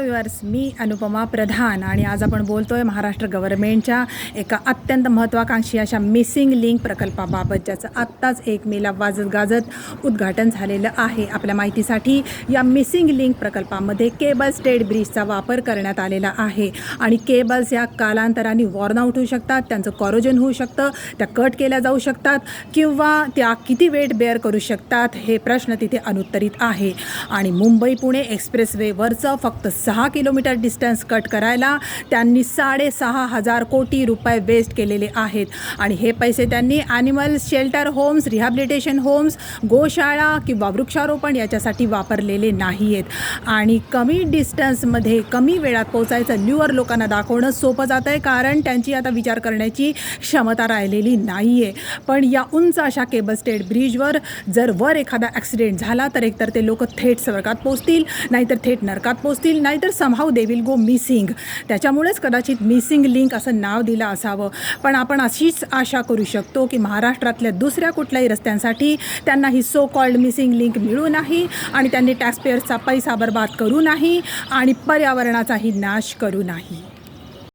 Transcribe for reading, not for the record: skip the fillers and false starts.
Viewers, मी अनुपमा प्रधान आणि आज आपण बोलतोय महाराष्ट्र गव्हर्नमेंटच्या एका अत्यंत महत्त्वाकांक्षी अशा मिसिंग लिंक प्रकल्पाबाबत, ज्याचं आत्ताच 1 मेला वाजत गाजत उद्घाटन झालेलं आहे. आपल्या माहितीसाठी या मिसिंग लिंक प्रकल्पामध्ये केबल स्टेड ब्रिजचा वापर करण्यात आलेला आहे आणि केबल्स या कालांतराने वॉर्न आउट होऊ शकतात, त्यांचं कॉरोजन होऊ शकतं, त्या कट केल्या जाऊ शकतात किंवा त्या किती वेट बेअर करू शकतात हे प्रश्न तिथे अनुत्तरित आहे. आणि मुंबई पुणे एक्सप्रेसवेवरचं फक्त 6 किलोमीटर डिस्टन्स कट करायला त्यांनी 6,500 कोटी रुपये वेस्ट केलेले आहेत आणि हे पैसे त्यांनी animal shelter homes, rehabilitation homes, गोशाळा किंवा वृक्षारोपण याच्यासाठी वापरलेले नाही आहेत. आणि कमी डिस्टन्समध्ये कमी वेळात पोहोचायचं ल्युअर लोकांना दाखवणं सोपं जातं आहे, कारण त्यांची आता विचार करण्याची क्षमता राहिलेली नाही आहे. पण या उंच अशा केबल स्टेड ब्रिजवर जर एखादा ॲक्सिडेंट झाला तर एकतर ते लोक थेट स्वर्गात पोचतील, नाहीतर थेट नरकात पोचतील, नाहीतर somehow they will go missing. त्याच्यामुळेच कदाचित मिसिंग लिंक असं नाव दिलं असावं. पण आपण अशीच आशा करू शकतो की महाराष्ट्रातल्या दुसऱ्या कुठल्याही रस्त्यांसाठी त्यांना ही सो कॉल्ड मिसिंग लिंक मिळू नाही आणि त्यांनी टॅक्सपेयर्सचा पैसा बर्बाद करू नाही आणि पर्यावरणाचाही नाश करू नाही.